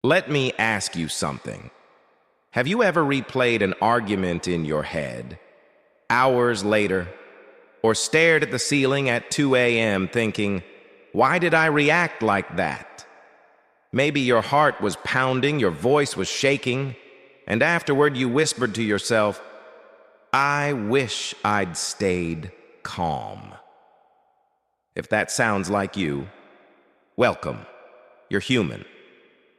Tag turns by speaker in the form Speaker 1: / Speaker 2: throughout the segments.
Speaker 1: Let me ask you something. Have you ever replayed an argument in your head, hours later, or stared at the ceiling at 2 a.m. thinking, why did I react like that? Maybe your heart was pounding, your voice was shaking, and afterward you whispered to yourself, I wish I'd stayed calm. If that sounds like you, welcome. You're human.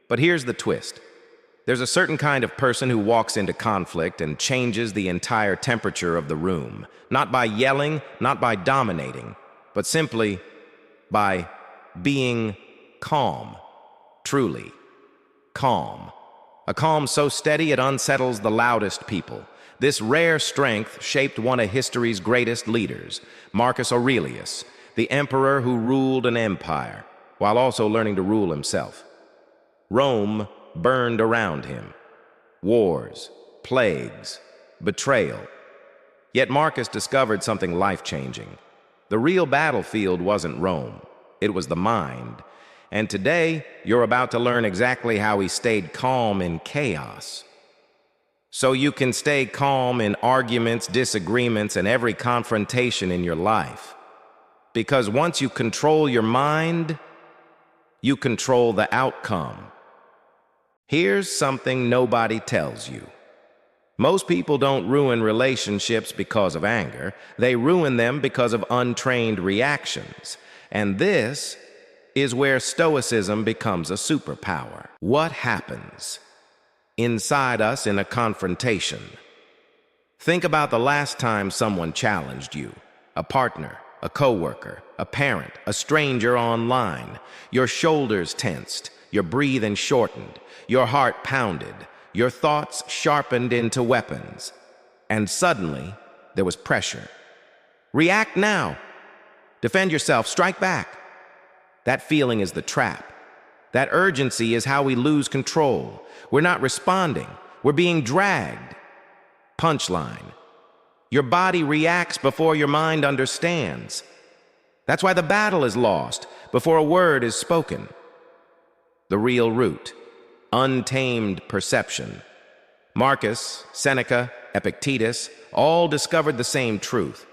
Speaker 1: But here's the twist. There's a certain kind of person who walks into conflict and changes the entire temperature of the room, not by yelling, not by dominating, but simply by being calm, truly calm. A calm so steady it unsettles the loudest people. This rare strength shaped one of history's greatest leaders, Marcus Aurelius, the emperor who ruled an empire, while also learning to rule himself. Rome burned around him. Wars, plagues, betrayal. Yet Marcus discovered something life-changing. The real battlefield wasn't Rome. It was the mind. And today, you're about to learn exactly how he stayed calm in chaos. So you can stay calm in arguments, disagreements, and every confrontation in your life. Because once you control your mind, you control the outcome. Here's something nobody tells you. Most people don't ruin relationships because of anger. They ruin them because of untrained reactions. And this is where Stoicism becomes a superpower. What happens inside us in a confrontation? Think about the last time someone challenged you. A partner, a coworker, a parent, a stranger online. Your shoulders tensed, your breathing shortened, your heart pounded, your thoughts sharpened into weapons. And suddenly, there was pressure. React now. Defend yourself, strike back. That feeling is the trap. That urgency is how we lose control. We're not responding. We're being dragged. Punchline. Your body reacts before your mind understands. That's why the battle is lost before a word is spoken. The real root. Untamed perception. Marcus, Seneca, Epictetus all discovered the same truth.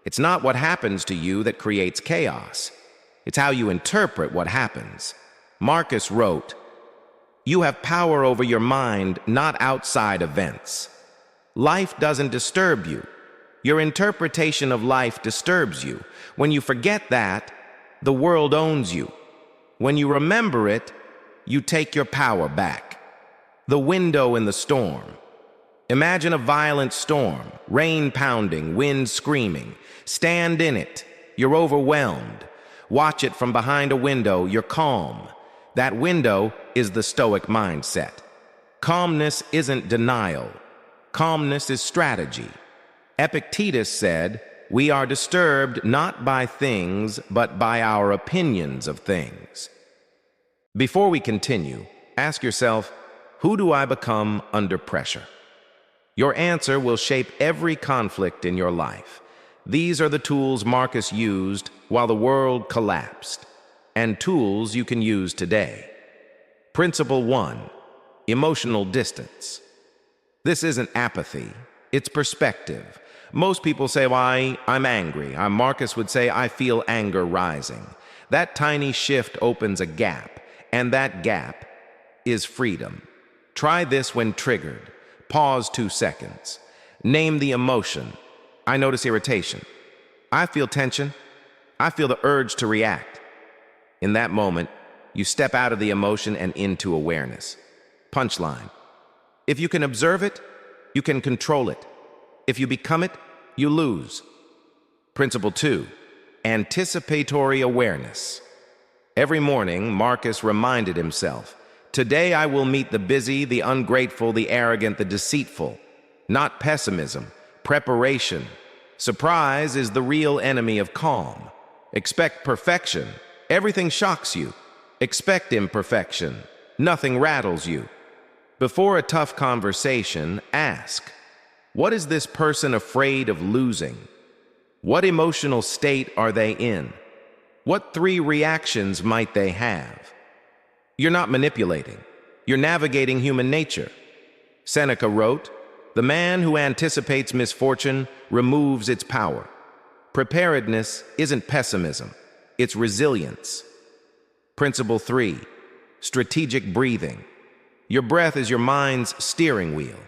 Speaker 1: It's not what happens to you that creates chaos. It's how you interpret what happens. Marcus wrote, "You have power over your mind, not outside events." Life doesn't disturb you. Your interpretation of life disturbs you. When you forget that, the world owns you. When you remember it, you take your power back. The window in the storm. Imagine a violent storm, rain pounding, wind screaming. Stand in it. You're overwhelmed. Watch it from behind a window. You're calm. That window is the Stoic mindset. Calmness isn't denial. Calmness is strategy. Epictetus said, "We are disturbed not by things, but by our opinions of things." Before we continue, ask yourself, who do I become under pressure? Your answer will shape every conflict in your life. These are the tools Marcus used while the world collapsed, and tools you can use today. Principle 1, emotional distance. This isn't apathy, it's perspective. Most people say, well, I'm angry. Marcus would say, I feel anger rising. That tiny shift opens a gap, and that gap is freedom. Try this when triggered. Pause 2 seconds. Name the emotion. I notice irritation. I feel tension. I feel the urge to react. In that moment, you step out of the emotion and into awareness. Punchline. If you can observe it, you can control it. If you become it, you lose. Principle 2, anticipatory awareness. Every morning, Marcus reminded himself, today I will meet the busy, the ungrateful, the arrogant, the deceitful. Not pessimism, preparation. Surprise is the real enemy of calm. Expect perfection. Everything shocks you. Expect imperfection. Nothing rattles you. Before a tough conversation, ask, what is this person afraid of losing? What emotional state are they in? What 3 reactions might they have? You're not manipulating. You're navigating human nature. Seneca wrote, "The man who anticipates misfortune removes its power." Preparedness isn't pessimism, it's resilience. Principle 3, strategic breathing. Your breath is your mind's steering wheel.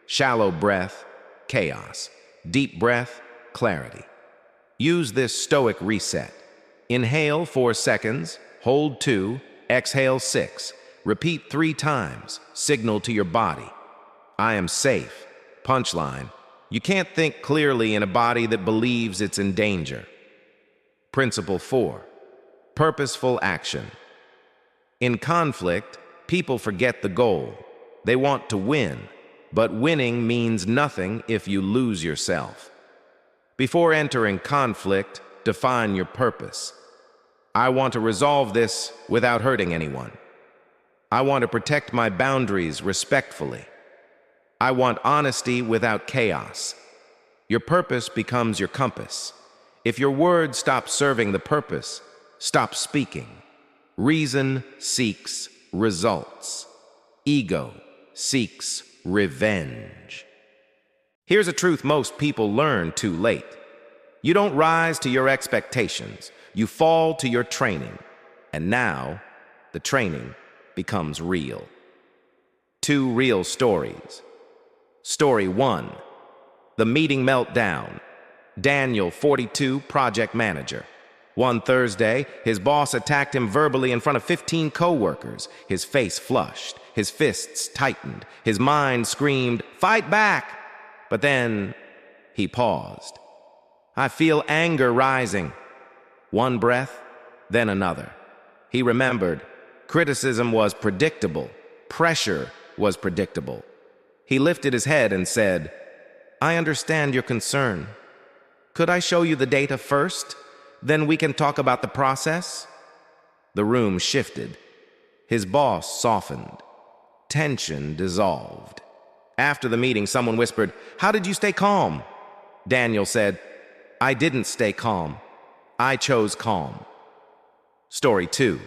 Speaker 1: Shallow breath, chaos. Deep breath, clarity. Use this Stoic reset. Inhale 4 seconds, hold 2, exhale 6. Repeat 3 times, signal to your body. I am safe. Punchline. You can't think clearly in a body that believes it's in danger. Principle 4, purposeful action. In conflict, people forget the goal. They want to win, but winning means nothing if you lose yourself. Before entering conflict, define your purpose. I want to resolve this without hurting anyone. I want to protect my boundaries respectfully. I want honesty without chaos. Your purpose becomes your compass. If your words stop serving the purpose, stop speaking. Reason seeks results. Ego seeks revenge. Here's a truth most people learn too late. You don't rise to your expectations. You fall to your training. And now, the training becomes real. 2 real stories. Story 1, the meeting meltdown. Daniel, 42, project manager. One Thursday, his boss attacked him verbally in front of 15 co-workers. His face flushed, his fists tightened, his mind screamed, "Fight back!" But then he paused. I feel anger rising. One breath, then another. He remembered, criticism was predictable, pressure was predictable. He lifted his head and said, "I understand your concern. Could I show you the data first? Then we can talk about the process?" The room shifted. His boss softened. Tension dissolved. After the meeting, someone whispered, "How did you stay calm?" Daniel said, "I didn't stay calm. I chose calm." Story 2,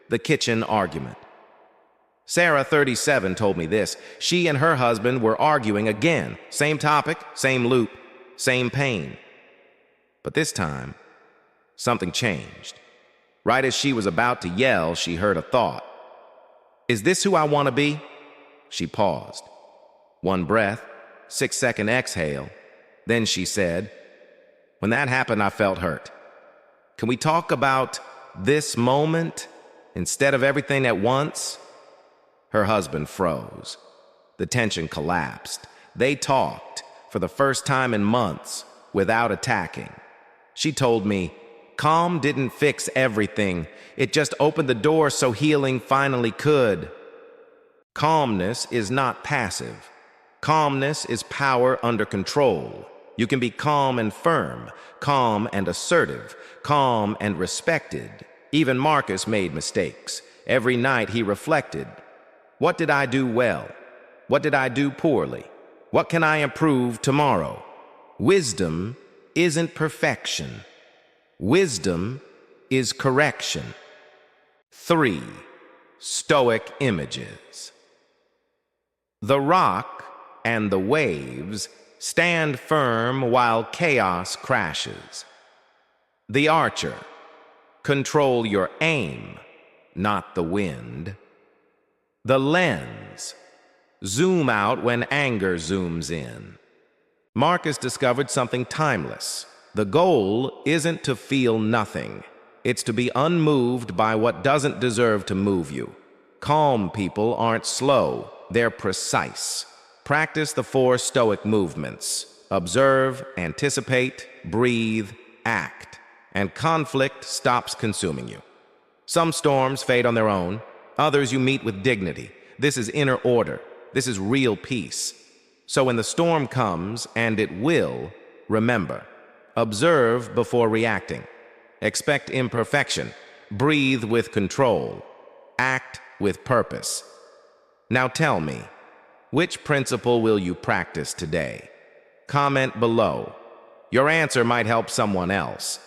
Speaker 1: the kitchen argument. Sarah, 37, told me this. She and her husband were arguing again. Same topic, same loop, same pain. But this time, something changed. Right as she was about to yell, she heard a thought. "Is this who I want to be?" She paused. One breath, 6-second exhale. Then she said, "When that happened, I felt hurt. Can we talk about this moment instead of everything at once?" Her husband froze. The tension collapsed. They talked, for the first time in months, without attacking. She told me, "Calm didn't fix everything. It just opened the door so healing finally could." Calmness is not passive. Calmness is power under control. You can be calm and firm, calm and assertive, calm and respected. Even Marcus made mistakes. Every night he reflected. What did I do well? What did I do poorly? What can I improve tomorrow? Wisdom isn't perfection. Wisdom is correction. 3 Stoic images. The rock and the waves stand firm while chaos crashes. The archer, control your aim, not the wind. The lens, zoom out when anger zooms in. Marcus discovered something timeless. The goal isn't to feel nothing. It's to be unmoved by what doesn't deserve to move you. Calm people aren't slow, they're precise. Practice the 4 Stoic movements. Observe, anticipate, breathe, act. And conflict stops consuming you. Some storms fade on their own. Others you meet with dignity. This is inner order. This is real peace. So when the storm comes, and it will, remember, observe before reacting. Expect imperfection. Breathe with control. Act with purpose. Now tell me, which principle will you practice today? Comment below. Your answer might help someone else.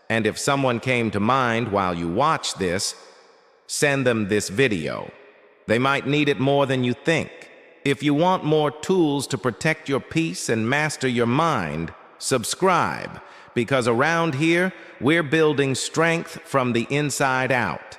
Speaker 1: And if someone came to mind while you watch this, send them this video. They might need it more than you think. If you want more tools to protect your peace and master your mind, subscribe, because around here, we're building strength from the inside out.